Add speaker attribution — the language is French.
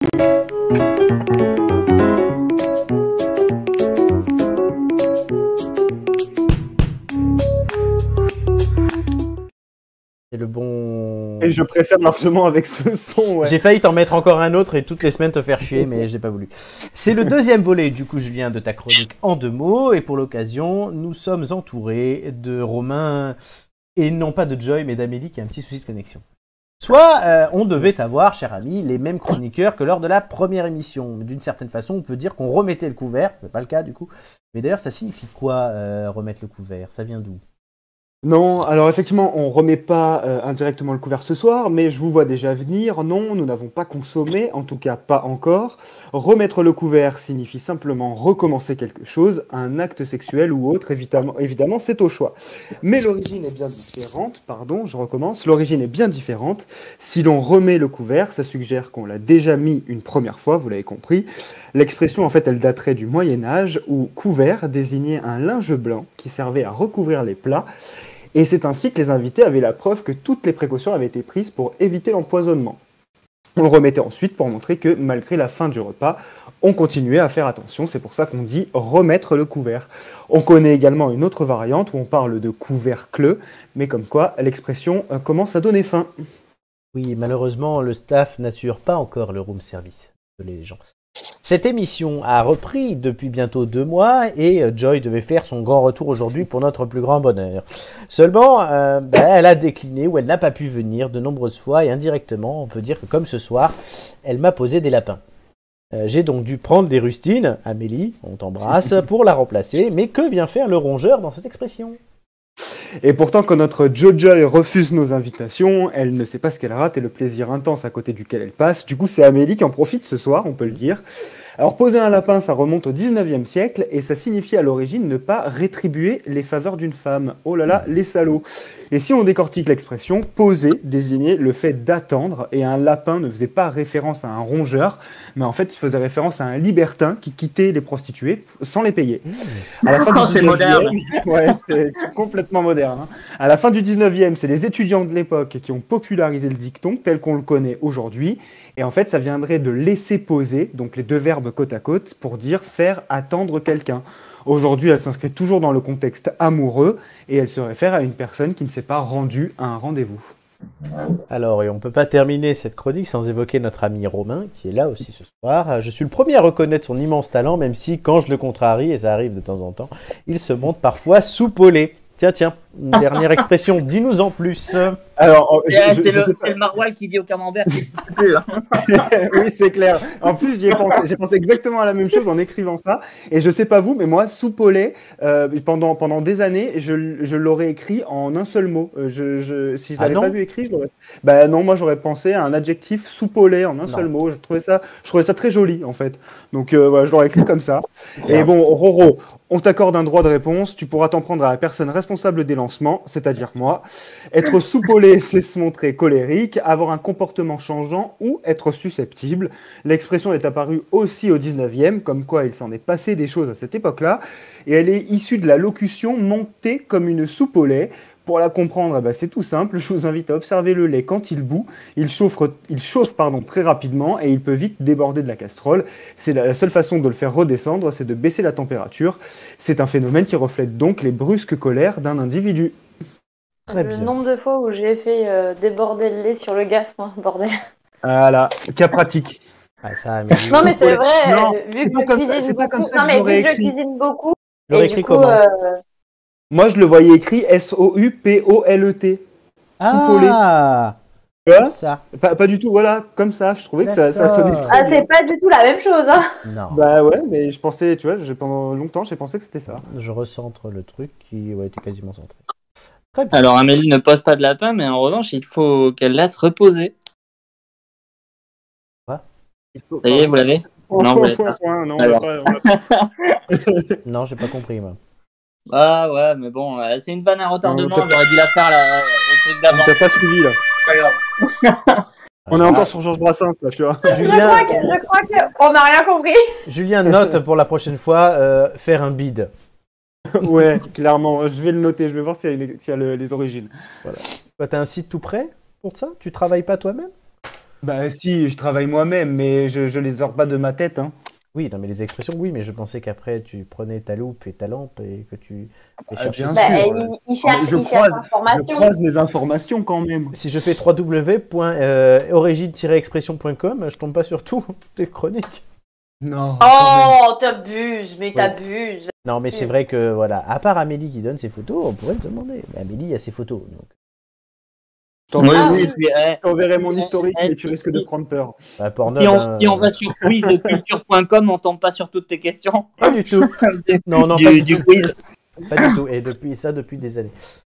Speaker 1: C'est le bon...
Speaker 2: Et je préfère largement avec ce son, ouais.
Speaker 1: J'ai failli t'en mettre encore un autre et toutes les semaines te faire chier, mais j'ai pas voulu. C'est le deuxième volet, du coup, Julien, de ta chronique en 2 mots. Et pour l'occasion, nous sommes entourés de Romain, et non pas de Joy, mais d'Amélie qui a un petit souci de connexion. Soit on devait avoir, cher ami, les mêmes chroniqueurs que lors de la première émission. D'une certaine façon, on peut dire qu'on remettait le couvert. C'est pas le cas, du coup. Mais d'ailleurs, ça signifie quoi, remettre le couvert? Ça vient d'où?
Speaker 2: Non, alors effectivement, on remet pas indirectement le couvert ce soir, mais je vous vois déjà venir. Non, nous n'avons pas consommé, en tout cas pas encore. Remettre le couvert signifie simplement recommencer quelque chose, un acte sexuel ou autre, évidemment, c'est au choix. Mais l'origine est bien différente, pardon, je recommence. L'origine est bien différente. Si l'on remet le couvert, ça suggère qu'on l'a déjà mis une première fois, vous l'avez compris. L'expression, en fait, elle daterait du Moyen-Âge, où couvert désignait un linge blanc qui servait à recouvrir les plats. Et c'est ainsi que les invités avaient la preuve que toutes les précautions avaient été prises pour éviter l'empoisonnement. On le remettait ensuite pour montrer que malgré la fin du repas, on continuait à faire attention. C'est pour ça qu'on dit remettre le couvert. On connaît également une autre variante où on parle de couvercle, mais comme quoi l'expression commence à donner faim.
Speaker 1: Oui, malheureusement, le staff n'assure pas encore le room service. Désolé les gens. Cette émission a repris depuis bientôt 2 mois et Joy devait faire son grand retour aujourd'hui pour notre plus grand bonheur. Seulement, elle a décliné ou elle n'a pas pu venir de nombreuses fois et indirectement, on peut dire que comme ce soir, elle m'a posé des lapins. J'ai donc dû prendre des rustines, Amélie, on t'embrasse, pour la remplacer. Mais que vient faire le rongeur dans cette expression ?
Speaker 2: Et pourtant, quand notre Jojoy refuse nos invitations, elle ne sait pas ce qu'elle rate et le plaisir intense à côté duquel elle passe. Du coup, c'est Amélie qui en profite ce soir, on peut le dire. Alors, poser un lapin, ça remonte au 19e siècle et ça signifie à l'origine ne pas rétribuer les faveurs d'une femme. Oh là là, les salauds. Et si on décortique l'expression, poser désignait le fait d'attendre et un lapin ne faisait pas référence à un rongeur, mais en fait, il faisait référence à un libertin qui quittait les prostituées sans les payer. À la fin du 19e,
Speaker 3: c'est moderne.
Speaker 2: Ouais, c'est complètement moderne. Hein. À la fin du 19e, c'est les étudiants de l'époque qui ont popularisé le dicton tel qu'on le connaît aujourd'hui. Et en fait, ça viendrait de laisser poser, donc les deux verbes côte à côte, pour dire faire attendre quelqu'un. Aujourd'hui, elle s'inscrit toujours dans le contexte amoureux et elle se réfère à une personne qui ne s'est pas rendue à un rendez-vous.
Speaker 1: Alors, et on ne peut pas terminer cette chronique sans évoquer notre ami Romain, qui est là aussi ce soir. Je suis le premier à reconnaître son immense talent, même si, quand je le contrarie, et ça arrive de temps en temps, il se montre parfois soupolé. Tiens, une dernière expression, dis-nous en plus.
Speaker 2: Alors,
Speaker 3: c'est le maroilles qui dit au camembert qu'il ne plus. Hein.
Speaker 2: Oui, c'est clair. En plus, j'y ai pensé. J'ai pensé exactement à la même chose en écrivant ça. Et je sais pas vous, mais moi, soupolé, pendant des années, je l'aurais écrit en un seul mot. Si je l'avais pas vu écrit, je l'aurais. Bah non, moi j'aurais pensé à un adjectif soupolé en un seul mot. Je trouvais ça très joli en fait. Donc voilà, je l'aurais écrit comme ça. Et bon, Roro, on t'accorde un droit de réponse. Tu pourras t'en prendre à la personne responsable des lancements, c'est-à-dire moi. Être soupolé, c'est se montrer colérique, avoir un comportement changeant ou être susceptible. L'expression est apparue aussi au 19e, comme quoi il s'en est passé des choses à cette époque-là, et elle est issue de la locution monter comme une soupe au lait. Pour la comprendre, c'est tout simple, je vous invite à observer le lait quand il bout, il chauffe très rapidement et il peut vite déborder de la casserole. C'est la seule façon de le faire redescendre, c'est de baisser la température. C'est un phénomène qui reflète donc les brusques colères d'un individu.
Speaker 4: Le nombre de fois où j'ai fait déborder le lait sur le gaz, moi, bordel.
Speaker 2: Voilà, cas pratique.
Speaker 4: Non mais c'est vrai,
Speaker 2: non,
Speaker 4: vu que je cuisine
Speaker 2: c'est pas comme ça
Speaker 4: beaucoup.
Speaker 2: que je l'aurais écrit.
Speaker 4: Je cuisine beaucoup.
Speaker 1: Tu l'aurais écrit comment
Speaker 2: Moi, je le voyais écrit S-O-U-P-O-L-E-T.
Speaker 1: Ah,
Speaker 2: comme
Speaker 1: ça.
Speaker 2: Pas du tout, voilà, comme ça. Je trouvais que ça sonnait très bien.
Speaker 4: C'est pas du tout la même chose, hein.
Speaker 1: Non.
Speaker 2: Bah ouais, mais je pensais, tu vois, pendant longtemps, j'ai pensé que c'était ça.
Speaker 1: Je recentre le truc qui était quasiment centré.
Speaker 3: Très bien. Alors Amélie ne pose pas de lapin, mais en revanche, il faut qu'elle laisse reposer.
Speaker 1: Quoi ?
Speaker 3: Ça y est, vous l'avez ? Non, vous l'avez pas.
Speaker 1: Non, j'ai pas compris, moi.
Speaker 3: Ah ouais, mais bon, c'est une vanne à retardement, j'aurais dû la faire au truc d'avant.
Speaker 2: T'as pas suivi, là.
Speaker 3: Pas grave.
Speaker 2: On est encore sur Georges Brassens, là, tu vois.
Speaker 1: Julien,
Speaker 4: je crois qu'on n'a rien compris.
Speaker 1: Julien note pour la prochaine fois faire un bide.
Speaker 2: Ouais, clairement. Je vais le noter, je vais voir s'il y a les origines.
Speaker 1: Voilà. Toi, t'as un site tout prêt pour ça ? Tu travailles pas toi-même ?
Speaker 2: Bah si, je travaille moi-même, mais je les sors pas de ma tête. Hein.
Speaker 1: Oui, non, mais les expressions, oui, mais je pensais qu'après tu prenais ta loupe et ta lampe et que tu cherchais.
Speaker 2: Bien
Speaker 4: Bah,
Speaker 2: sûr.
Speaker 4: il cherche
Speaker 2: Je
Speaker 4: l'information.
Speaker 2: croise mes informations quand même.
Speaker 1: Si je fais www.origine-expression.com, je tombe pas sur tout tes chroniques.
Speaker 2: Non.
Speaker 4: Oh, t'abuses, mais t'abuses.
Speaker 1: Non, mais c'est vrai que, voilà, à part Amélie qui donne ses photos, on pourrait se demander. Mais Amélie a ses photos, donc.
Speaker 2: Je t'enverrai mon historique, mais tu risques de prendre peur.
Speaker 1: Bah, Pornhub,
Speaker 3: Si on va sur quizculture.com, on tombe pas sur toutes tes questions.
Speaker 1: Pas du tout. Non, pas
Speaker 3: du quiz.
Speaker 1: Pas du tout. Et depuis des années.